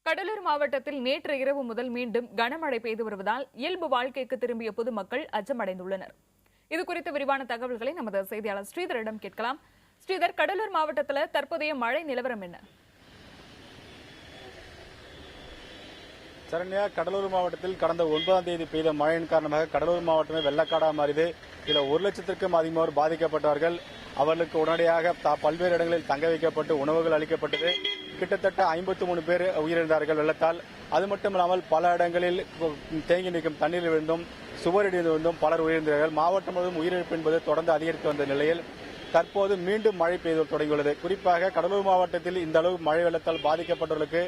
கடலூர் மாவட்டத்தில் நேற்று இரவு முதல் மீண்டும் கனமழை பெய்து வருவதால் இயல்பு வாழ்க்கைக்கு திரும்பிய பொதுமக்கள் அச்சமடைந்துள்ளனர். இதுகுறித்த விரிவான தகவல்களை நமது செய்தியாளர் ஸ்ரீதரிடம் கேட்கலாம். ஸ்ரீதர், கடலூர் மாவட்டத்தில் தற்போதைய மழை நிலவரம் என்ன? சரண்யா, கடலூர் மாவட்டத்தில் கடந்த 9ஆம் தேதி பெய்த மழையின் காரணமாக கடலூர் மாவட்டமே வெள்ளக்காடாக மாறியது. இதில் 1 லட்சத்திற்கும் அதிகமானோர் பாதிக்கப்பட்டார்கள். அவர்களுக்கு உடனடியாக பல்வேறு இடங்களில் தங்க வைக்கப்பட்டு உணவுகள் அளிக்கப்பட்டது. கிட்டத்தட்ட 53 பேர் உயிரிழந்தார்கள் வெள்ளத்தால். அது மட்டுமில்லாமல் பல இடங்களில் தேங்கி நிற்கும் தண்ணீர் விழுந்தும் சுவரடிந்து விழுந்தும் பலர் உயிரிழந்தார்கள். மாவட்டம் முழுவதும் உயிரிழப்பு என்பது தொடர்ந்து அதிகரித்து வந்த நிலையில் தற்போது மீண்டும் மழை பெய்து தொடங்கியுள்ளது. குறிப்பாக கடலூர் மாவட்டத்தில் இந்த அளவு மழை வெள்ளத்தால் பாதிக்கப்பட்டவர்களுக்கு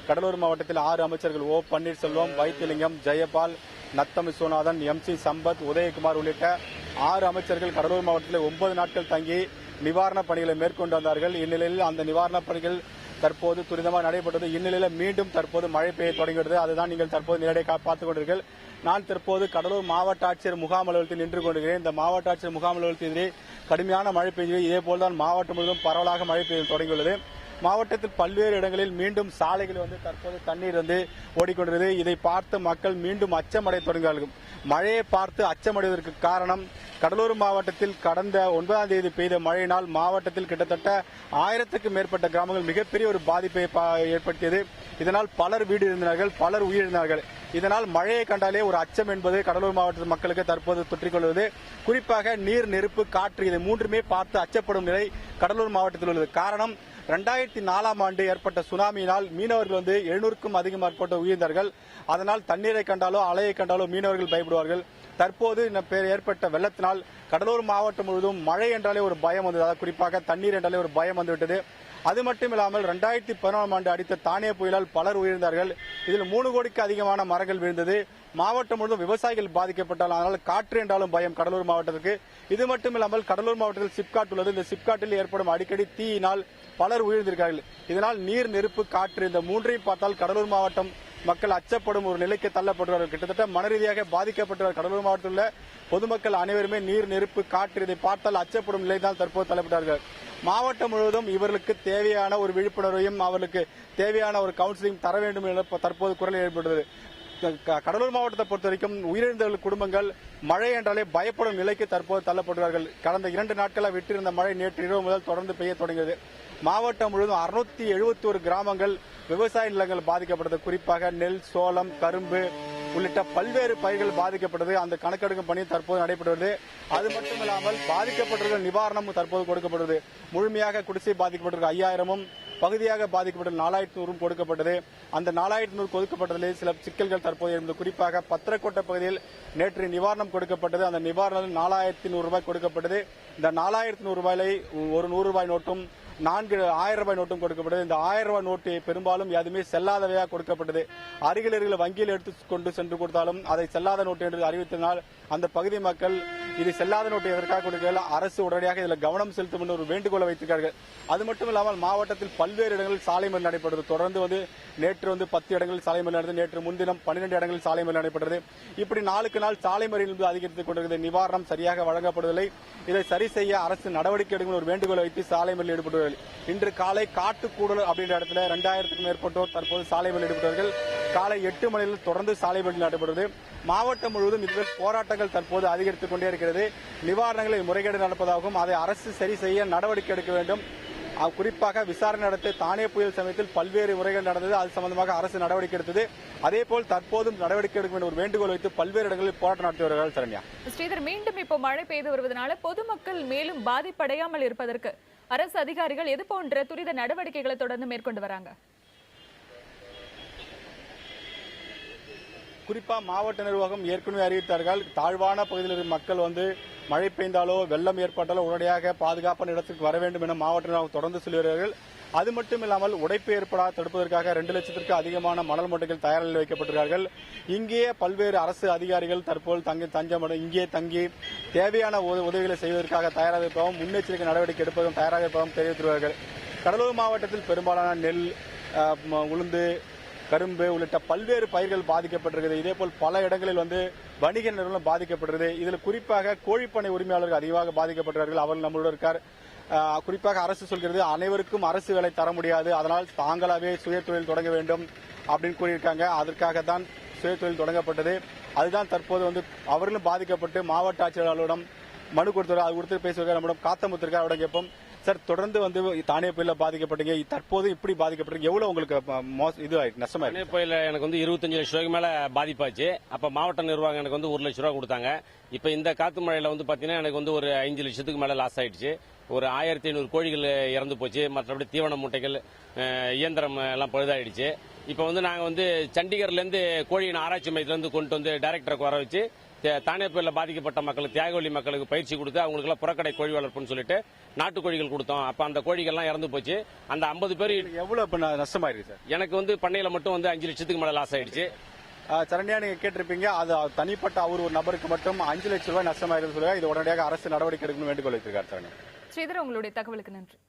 கடலூர் மாவட்டத்தில் 6 அமைச்சர்கள் ஓ பன்னீர்செல்வம், வைத்திலிங்கம், ஜெயபால், நத்தம் விஸ்வநாதன், MC சம்பத், உதயகுமார் உள்ளிட்ட 6 அமைச்சர்கள் கடலூர் மாவட்டத்தில் 9 நாட்கள் தங்கி நிவாரணப் பணிகளை மேற்கொண்டு வந்தார்கள். இந்நிலையில் அந்த நிவாரணப் பணிகள் தற்போது துரிதமாக நடைபெற்றது. இந்நிலையில் மீண்டும் தற்போது மழை பெய்ய தொடங்கியுள்ளது. அதுதான் நீங்கள் தற்போது நேரடியாக பார்த்துக் கொண்டீர்கள். நான் தற்போது கடலூர் மாவட்ட ஆட்சியர் முகாம் அலுவலகத்தில் நின்று கொண்டிருக்கிறேன். இந்த மாவட்ட ஆட்சியர் முகாம் அலுவலகத்திலே கடுமையான மழை பெய்தது. இதேபோல்தான் மாவட்டம் முழுவதும் பரவலாக மழை பெய்ய தொடங்கியுள்ளது. மாவட்டத்தில் பல்வேறு இடங்களில் மீண்டும் சாலைகள் தற்போது தண்ணீர் ஓடிக்கொண்டிருந்தது. இதை பார்த்து மக்கள் மீண்டும் அச்சமடைய தொடங்கினார்கள். மழையை பார்த்து அச்சமடைவதற்கு காரணம், கடலூர் மாவட்டத்தில் கடந்த 9ஆம் தேதி பெய்த மழையினால் மாவட்டத்தில் கிட்டத்தட்ட 1000க்கும் மேற்பட்ட கிராமங்கள் மிகப்பெரிய ஒரு பாதிப்பை ஏற்படுத்தியது. இதனால் பலர் வீடு இழந்தார்கள், பலர் உயிரிழந்தார்கள். இதனால் மழையை கண்டாலே ஒரு அச்சம் என்பது கடலூர் மாவட்ட மக்களுக்கு தற்போது தொற்றிக்கொள்வது. குறிப்பாக நீர், நெருப்பு, காற்று இதை மூன்றுமே பார்த்து அச்சப்படும் நிலை கடலூர் மாவட்டத்தில் உள்ளது. காரணம், 2004ஆம் ஆண்டு ஏற்பட்ட சுனாமியினால் மீனவர்கள் 700க்கும் அதிகமாற்பட்ட உயிர்ந்தார்கள். அதனால் தண்ணீரை கண்டாலோ அலையை கண்டாலோ மீனவர்கள் பயப்படுவார்கள். தற்போது ஏற்பட்ட வெள்ளத்தினால் கடலூர் மாவட்டம் முழுவதும் மழை என்றாலே ஒரு பயம் வந்தது. குறிப்பாக தண்ணீர் என்றாலே ஒரு பயம் வந்துவிட்டது. அது மட்டும் இல்லாமல் 2011ஆம் ஆண்டு அடித்த தானே புயலால் பலர் உயிர்ந்தார்கள். இதில் 3 கோடிக்கு அதிகமான மரங்கள் விழுந்தது. மாவட்டம் முழுவதும் விவசாயிகள் பாதிக்கப்பட்டால், அதனால் காற்று என்றாலும் பயம் கடலூர் மாவட்டத்திற்கு. இது மட்டும் இல்லாமல் கடலூர் மாவட்டத்தில் சிப்காட் உள்ளது. இந்த சிப்காட்டில் ஏற்படும் அடிக்கடி தீயினால் பலர் உயிர்ந்திருக்கிறார்கள். இதனால் நீர், நெருப்பு, காற்று இந்த மூன்றையும் பார்த்தால் கடலூர் மாவட்டம் மக்கள் அச்சப்படும் ஒரு நிலைக்கு தள்ளப்பட்டுள்ளார்கள். கிட்டத்தட்ட மனரீதியாக பாதிக்கப்பட்டுள்ள கடலூர் மாவட்டத்தில் உள்ள பொதுமக்கள் அனைவருமே நீர், நெருப்பு, காற்று இதை பார்த்தால் அச்சப்படும் நிலைதான் தற்போது தள்ளப்பட்டார்கள். மாவட்டம் முழுவதும் இவர்களுக்கு தேவையான ஒரு விழிப்புணர்வையும் அவர்களுக்கு தேவையான ஒரு கவுன்சிலிங் தர வேண்டும் என தற்போது குரல் ஏற்பட்டது. கடலூர் மாவட்டத்தை பொறுத்தவரைக்கும் உயிரிழந்தவர்கள் குடும்பங்கள் மழை என்றாலே பயப்படும் நிலைக்கு தற்போது தள்ளப்பட்டுள்ளார்கள். கடந்த 2 நாட்களாக விட்டிருந்த மழை நேற்று இரவு முதல் தொடர்ந்து பெய்ய தொடங்கியது. மாவட்டம் முழுவதும் 671 கிராமங்கள் விவசாய நிலங்கள் பாதிக்கப்பட்டது. குறிப்பாக நெல், சோளம், கரும்பு உள்ளிட்ட பல்வேறு பயிர்கள் பாதிக்கப்பட்டது. அந்த கணக்கெடுக்கும் பணி தற்போது நடைபெறுவது. அது மட்டுமில்லாமல் பாதிக்கப்பட்டவர்கள் நிவாரணம் தற்போது கொடுக்கப்பட்டது. முழுமையாக குடிசை பாதிக்கப்பட்டவர்கள் 5000ம், பகுதியாக பாதிக்கப்பட்ட 4100 கொடுக்கப்பட்டது. அந்த 4100 கொடுக்கப்பட்டதில் சில சிக்கல்கள் தற்போது இருந்தது. குறிப்பாக பத்திரக்கோட்டை பகுதியில் நேற்று நிவாரணம் கொடுக்கப்பட்டது. அந்த நிவாரணம் 4100 ரூபாய் கொடுக்கப்பட்டது. இந்த 4100 ரூபாயை ஒரு 100 ரூபாய் நோட்டும் 4 1000 ரூபாய் நோட்டும் கொடுக்கப்பட்டது. இந்த 1000 ரூபாய் நோட்டு பெரும்பாலும் எதுவுமே செல்லாதவையாக கொடுக்கப்பட்டது. அருகில் இருக்கிற வங்கியில் எடுத்துக்கொண்டு சென்று கொடுத்தாலும் அதை செல்லாத நோட்டு என்று அறிவித்தனால் அந்த பகுதி மக்கள் இது செல்லாத நோட்டு எதற்காக கொடுக்கல, அரசு உடனடியாக இதில் கவனம் செலுத்தும் என்று ஒரு வேண்டுகோளை வைத்திருக்கிறார்கள். அது மட்டும் இல்லாமல் மாவட்டத்தில் பல்வேறு இடங்களில் சாலை மறியல் நடைபெற்றது. தொடர்ந்து நேற்று 10 இடங்களில் சாலை மறியல் நடந்தது. நேற்று முன்தினம் 12 இடங்களில் சாலை மறியல் நடைபெற்றது. இப்படி நாளுக்கு நாள் சாலை மறியல் அதிகரித்துக் கொண்டிருக்கிறது. நிவாரணம் சரியாக வழங்கப்படுவதில்லை. இதை சரி செய்ய அரசு நடவடிக்கை எடுக்கும் ஒரு வேண்டுகோளை வைத்து சாலை மறியல் ஈடுபட்டுள்ளார்கள். இன்று காலை காட்டுக்கூடல் அப்படின்ற இடத்துல 2000க்கும் மேற்பட்டோர் தற்போது சாலை மறியல் ஈடுபட்டார்கள். காலை 8 மணியில் தொடர்ந்து சாலை மறியல் நடைபெறுகிறது. மாவட்டம் முழுவதும் இதுவரை போராட்டங்கள் தற்போது அதிகரித்துக் கொண்டே இருக்கிறது. நிவாரணங்களில் முறைகேடு நடப்பதாகவும் அதை அரசு சரி செய்ய நடவடிக்கை எடுக்க வேண்டும். குறிப்பாக விசாரணை நடத்த தானே புயல் சமயத்தில் பல்வேறு முறைகள் நடந்தது. அது சம்பந்தமாக அரசு நடவடிக்கை எடுத்தது. அதேபோல் தற்போதும் நடவடிக்கை எடுக்க வேண்டும் ஒரு வேண்டுகோள் வைத்து பல்வேறு இடங்களில் போராட்டம் நடத்தி வருகிறார்கள். சரண்யா, ஸ்ரீதர், மீண்டும் இப்போ மழை பெய்து வருவதனால பொதுமக்கள் மேலும் பாதிப்படையாமல் இருப்பதற்கு அரசு அதிகாரிகள் எது போன்ற துரித நடவடிக்கைகளை தொடர்ந்து மேற்கொண்டு வராங்க? குறிப்பா மாவட்ட நிர்வாகம் ஏற்கனவே அறிவித்தார்கள். தாழ்வான பகுதியில் இருக்கிற மக்கள் மழை பெய்ந்தாலோ வெள்ளம் ஏற்பட்டாலோ உடனடியாக பாதுகாப்பான இடத்துக்கு வர வேண்டும் என மாவட்ட நிர்வாகம் தொடர்ந்து சொல்கிறார்கள். அது மட்டும் இல்லாமல் உடைப்பு ஏற்படாத தடுப்பதற்காக 2 லட்சத்திற்கு அதிகமான மணல் மூட்டைகள் தயார் நிலையில் வைக்கப்பட்டிருக்கிறார்கள். இங்கேயே பல்வேறு அரசு அதிகாரிகள் தற்போது தஞ்சமடைந்து இங்கே தங்கி தேவையான உதவிகளை செய்வதற்காக தயாராக இருப்பதும் முன்னெச்சரிக்கை நடவடிக்கை எடுப்பதும் தயாராக இருப்பதும் தெரிவித்துள்ளார்கள். கடலூர் மாவட்டத்தில் பெரும்பாலான நெல், உளுந்து, கரும்பு உள்ளிட்ட பல்வேறு பயிர்கள் பாதிக்கப்பட்டிருக்கிறது. இதேபோல் பல இடங்களில் வணிக நிறுவனம் பாதிக்கப்பட்டிருக்கிறது. இதில் குறிப்பாக கோழிப்பண்ணை உரிமையாளர்கள் அதிகமாக பாதிக்கப்பட்டார்கள். அவர்கள் நம்மளோட இருக்கார். குறிப்பாக அரசு சொல்கிறது அனைவருக்கும் அரசு வேலை தர முடியாது, அதனால் தாங்களாகவே சுய தொழில் தொடங்க வேண்டும் அப்படின்னு கூறியிருக்காங்க. அதற்காகத்தான் சுய தொழில் தொடங்கப்பட்டது. அதுதான் தற்போது வந்து அவர்களும் பாதிக்கப்பட்டு மாவட்ட ஆட்சியாளரிடம் மனு கொடுத்தார். அது கொடுத்து பேசுவாங்க. நம்மிடம் காத்தமுத்திருக்கார். அவரிடம் கேட்போம், சார் தொடர்ந்து வந்து தானே புயல பாதிக்கப்பட்டீங்க, தற்போது இப்படி பாதிக்கப்பட்டீங்க, எவ்வளவு உங்களுக்கு இது நஷ்டமா தானே புயல எனக்கு வந்து 25 லட்சம் ரூபாய்க்கு மேல பாதிப்பாச்சு. அப்ப மாவட்ட நிர்வாகம் எனக்கு வந்து 1 லட்சம் ரூபாய் கொடுத்தாங்க. இப்ப இந்த காத்து மழையில வந்து பாத்தீங்கன்னா எனக்கு வந்து ஒரு 5 லட்சத்துக்கு மேல லாஸ் ஆயிடுச்சு. ஒரு 1500 கோழிகள் இறந்து போச்சு. மற்றபடி தீவன மூட்டைகள், இயந்திரம் எல்லாம் பழுதாயிடுச்சு. இப்ப வந்து நாங்க வந்து சண்டிகர்ல இருந்து கோழியின் ஆராய்ச்சி மையத்துல இருந்து கொண்டு வந்து டைரக்டருக்கு வர வச்சு தானே புயல பாதிக்கப்பட்ட மக்களுக்கு, தியாகவழி மக்களுக்கு பயிற்சி கொடுத்து அவங்களுக்கு எல்லாம் புறக்கடை கோழி வளர்ப்புன்னு சொல்லிட்டு நாட்டுக்கோழிகள் கொடுத்தோம். அப்ப அந்த கோழிகள்லாம் இறந்து போச்சு. அந்த 50 பேர் எவ்வளவு நஷ்டமாயிருக்கு சார்? எனக்கு வந்து பண்ணையில மட்டும் வந்து 5 லட்சத்துக்கு மேல லாஸ் ஆயிடுச்சு. சரண்யா, நீங்க கேட்டிருப்பீங்க, அது தனிப்பட்ட அவர் ஒரு நபருக்கு மட்டும் 5 லட்சம் ரூபாய் நஷ்டமாயிருக்கு சொல்லுங்க. இது உடனடியாக அரசு நடவடிக்கை எடுக்கணும் வேண்டுகோள் வைத்திருக்காரு. சரண்யா, ஸ்ரீதர், உங்களுடைய தகவலுக்கு நன்றி.